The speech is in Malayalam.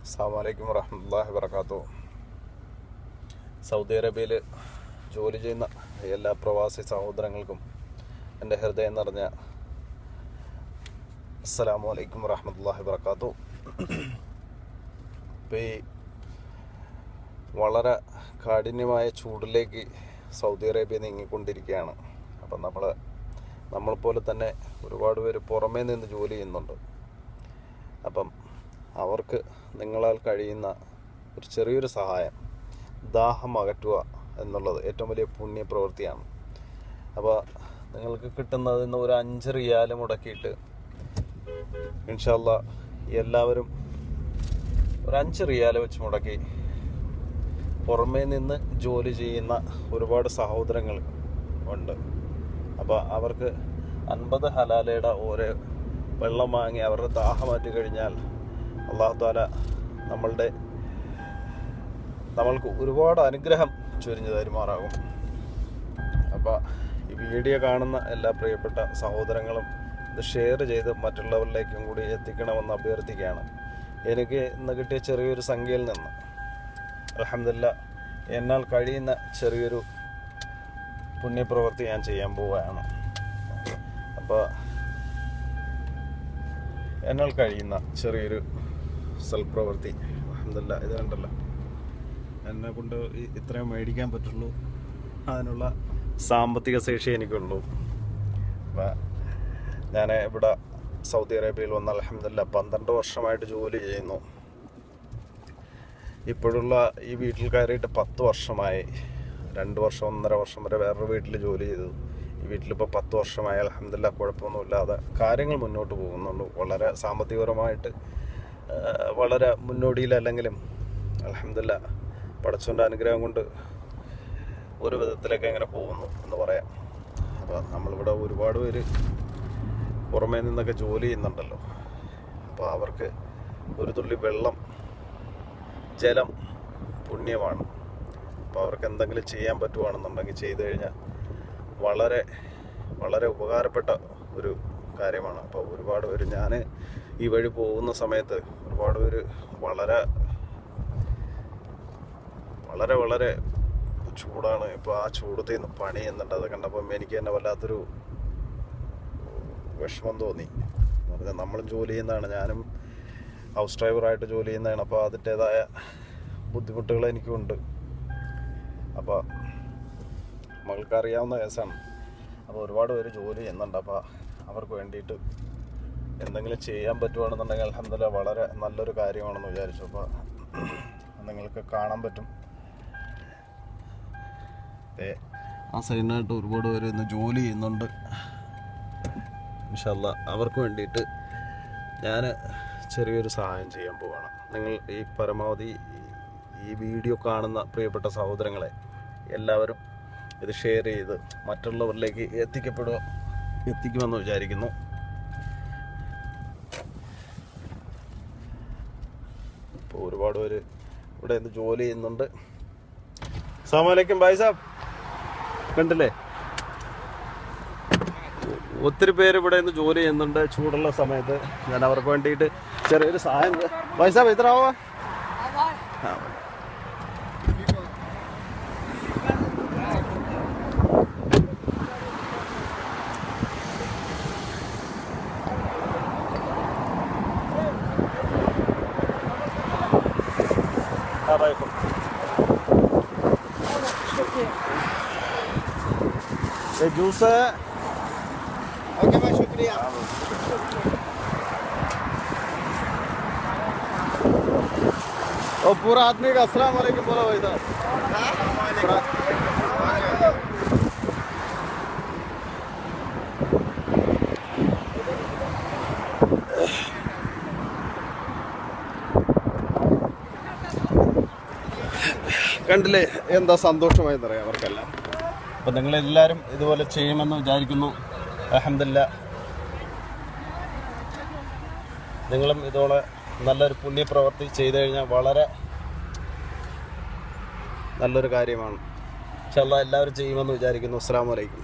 അസ്സലാമു അലൈക്കും വറഹ്മത്തുള്ളാഹി വബറകാതുഹു. സൗദി അറേബ്യയിൽ ജോലി ചെയ്യുന്ന എല്ലാ പ്രവാസി സഹോദരങ്ങൾക്കും എൻ്റെ ഹൃദയം നിറഞ്ഞ അസ്സലാമു അലൈക്കും വറഹ്മത്തുള്ളാഹി വബറകാതുഹു. ഇപ്പോൾ ഈ വളരെ കാഠിന്യമായ ചൂടിലേക്ക് സൗദി അറേബ്യ നീങ്ങിക്കൊണ്ടിരിക്കുകയാണ്. അപ്പം നമ്മളെപ്പോലെ തന്നെ ഒരുപാട് പേര് പുറമേ നിന്ന് ജോലി ചെയ്യുന്നുണ്ട്. അപ്പം അവർക്ക് നിങ്ങളാൽ കഴിയുന്ന ഒരു ചെറിയൊരു സഹായം, ദാഹം അകറ്റുക എന്നുള്ളത് ഏറ്റവും വലിയ പുണ്യപ്രവൃത്തിയാണ്. അപ്പോൾ നിങ്ങൾക്ക് കിട്ടുന്നതിൽ നിന്ന് ഒരു 5 റിയാൽ മുടക്കിയിട്ട് ഇൻഷാ അല്ലാഹ് എല്ലാവരും ഒരു 5 റിയാൽ വെച്ച് മുടക്കി പുറമേ നിന്ന് ജോലി ചെയ്യുന്ന ഒരുപാട് സഹോദരങ്ങൾ ഉണ്ട്. അപ്പോൾ അവർക്ക് 50 ഹലാലയുടെ ഓരോ വെള്ളം വാങ്ങി അവരുടെ ദാഹം മാറ്റി കഴിഞ്ഞാൽ അല്ലാഹു തആല നമ്മൾക്ക് ഒരുപാട് അനുഗ്രഹം ചൊരിഞ്ഞു തരുമാറാകും. അപ്പോൾ ഈ വീഡിയോ കാണുന്ന എല്ലാ പ്രിയപ്പെട്ട സഹോദരങ്ങളും ഇത് ഷെയർ ചെയ്ത് മറ്റുള്ളവരിലേക്കും കൂടി എത്തിക്കണമെന്ന് അഭ്യർത്ഥിക്കുകയാണ്. എനിക്ക് ഇന്ന് കിട്ടിയ ചെറിയൊരു സംഖ്യയിൽ നിന്ന് അൽഹംദുലില്ലാഹ് എന്നാൽ കഴിയുന്ന ചെറിയൊരു പുണ്യപ്രവൃത്തി ഞാൻ ചെയ്യാൻ പോവുകയാണ്. അപ്പോൾ എന്നാൽ കഴിയുന്ന ചെറിയൊരു സൽപ്രവൃത്തി അൽഹംദുലില്ലാഹ്, ഇത് കണ്ടല്ലോ, എന്നെ കൊണ്ട് ഇത്രയും മേടിക്കാൻ പറ്റുള്ളൂ, അതിനുള്ള സാമ്പത്തിക ശേഷി എനിക്കുള്ളൂ. അപ്പോൾ ഞാൻ ഇവിടെ സൗദി അറേബ്യയിൽ വന്ന് അൽഹംദുലില്ലാഹ് 12 വർഷമായിട്ട് ജോലി ചെയ്യുന്നു. ഇപ്പോഴുള്ള ഈ വീട്ടിൽ കയറിയിട്ട് 10 വർഷമായി. 2 വർഷം 1.5 വർഷം വരെ വേറൊരു വീട്ടിൽ ജോലി ചെയ്തു. ഈ വീട്ടിലിപ്പോൾ 10 വർഷമായി. അൽഹംദുലില്ലാഹ് കുഴപ്പമൊന്നുമില്ലാതെ കാര്യങ്ങൾ മുന്നോട്ട് പോകുന്നുണ്ട്. വളരെ സാമ്പത്തികപരമായിട്ട് വളരെ മുന്നോടിയിലല്ലെങ്കിലും അൽഹംദുലില്ലാഹ് പടച്ചവൻ്റെ അനുഗ്രഹം കൊണ്ട് ഒരു വിധത്തിലൊക്കെ അങ്ങനെ പോകുന്നു എന്ന് പറയാം. അപ്പോൾ നമ്മളിവിടെ ഒരുപാട് പേര് പുറമേ നിന്നൊക്കെ ജോലി ചെയ്യുന്നുണ്ടല്ലോ. അപ്പോൾ അവർക്ക് ഒരു തുള്ളി വെള്ളം, ജലം പുണ്യമാണ്. അപ്പോൾ അവർക്ക് എന്തെങ്കിലും ചെയ്യാൻ പറ്റുവാണെന്നുണ്ടെങ്കിൽ ചെയ്തു കഴിഞ്ഞാൽ വളരെ വളരെ ഉപകാരപ്പെട്ട ഒരു കാര്യമാണ്. അപ്പോൾ ഒരുപാട് പേര്, ഞാൻ ഈ വഴി പോകുന്ന സമയത്ത് ഒരുപാട് പേര് വളരെ വളരെ വളരെ ചൂടാണ്. ഇപ്പോൾ ആ ചൂടത്തിൽ നിന്ന് പണി ചെയ്യുന്നുണ്ട്. അത് കണ്ടപ്പം എനിക്ക് തന്നെ വല്ലാത്തൊരു വിഷമം തോന്നി. പറഞ്ഞാൽ നമ്മളും ജോലി ചെയ്യുന്നതാണ്, ഞാനും ഹൗസ് ഡ്രൈവറായിട്ട് ജോലി ചെയ്യുന്നതാണ്. അപ്പോൾ അതിൻ്റേതായ ബുദ്ധിമുട്ടുകൾ എനിക്കുണ്ട്. അപ്പോൾ നമ്മൾക്കറിയാവുന്ന കേസാണ്. അപ്പോൾ ഒരുപാട് പേര് ജോലി ചെയ്യുന്നുണ്ട്. അപ്പോൾ അവർക്ക് വേണ്ടിയിട്ട് എന്തെങ്കിലും ചെയ്യാൻ പറ്റുവാണെന്നുണ്ടെങ്കിൽ അൽഹംദുലില്ലാഹ് വളരെ നല്ലൊരു കാര്യമാണെന്ന് വിചാരിച്ചു. അപ്പോൾ നിങ്ങൾക്ക് കാണാൻ പറ്റും, ആ സൈഡിനായിട്ട് ഒരുപാട് പേര് ഇന്ന് ജോലി ചെയ്യുന്നുണ്ട്. ഇൻഷാ അല്ലാഹ് അവർക്ക് വേണ്ടിയിട്ട് ഞാൻ ചെറിയൊരു സഹായം ചെയ്യാൻ പോവുകയാണ്. നിങ്ങൾ ഈ പരമാവധി ഈ വീഡിയോ കാണുന്ന പ്രിയപ്പെട്ട സഹോദരങ്ങളെ എല്ലാവരും ഇത് ഷെയർ ചെയ്ത് മറ്റുള്ളവരിലേക്ക് എത്തിക്കുമെന്ന് വിചാരിക്കുന്നു. ഇപ്പോൾ ഒരുപാട് പേര് ഇവിടെ ഇന്ന് ജോലി ചെയ്യുന്നുണ്ട്. അസ്സലാമു അലൈക്കും ഭായ് സാബ്, കണ്ടില്ലേ, ഒത്തിരി പേര് ഇവിടെ ഇന്ന് ജോലി ചെയ്യുന്നുണ്ട് ചൂടുള്ള സമയത്ത്. ഞാൻ അവർക്ക് വേണ്ടിയിട്ട് ചെറിയൊരു സഹായം. ഭായ് സാബ് ഇത്ര ആവാ जूस है। ओके भाई, शुक्रिया। और पूरा आदमी का अस्सलाम वालेकुम बोलो भाई साहब। കണ്ടില്ലേ എന്താ സന്തോഷമായി പറയാം അവർക്കെല്ലാം. അപ്പം നിങ്ങളെല്ലാവരും ഇതുപോലെ ചെയ്യുമെന്ന് വിചാരിക്കുന്നു. അൽഹംദുലില്ലാഹ് നിങ്ങളും ഇതോടെ നല്ലൊരു പുണ്യപ്രവൃത്തി ചെയ്തു കഴിഞ്ഞാൽ വളരെ നല്ലൊരു കാര്യമാണ്. ഇൻഷാ അല്ലാഹ് എല്ലാവരും ചെയ്യുമെന്ന് വിചാരിക്കുന്നു. അസ്സലാമു അലൈക്കും.